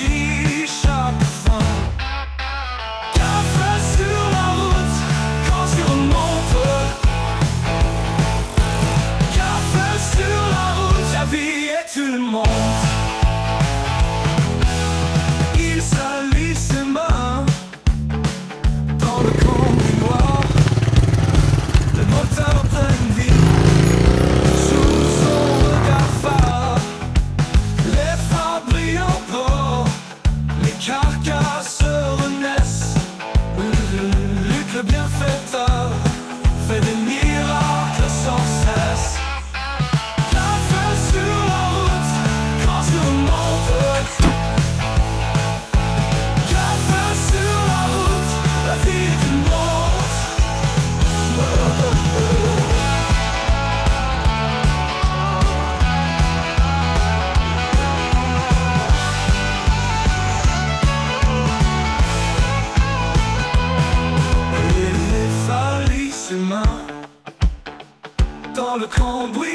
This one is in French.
vie chaque fin. Café sur la route quand tu remontes. Café sur la route, la vie et tout le monde. Il salit ses mains dans le cambouis noir. Le moteur pleine vie sous son regard phare. Les phares brillent encore, les carcasses renaissent. Luc le bienfaiteur fait des miracles sans cesse. Café sur la route quand tu remontes. Café sur la route, la vie du monde. Il salit ses mains dans le cambouis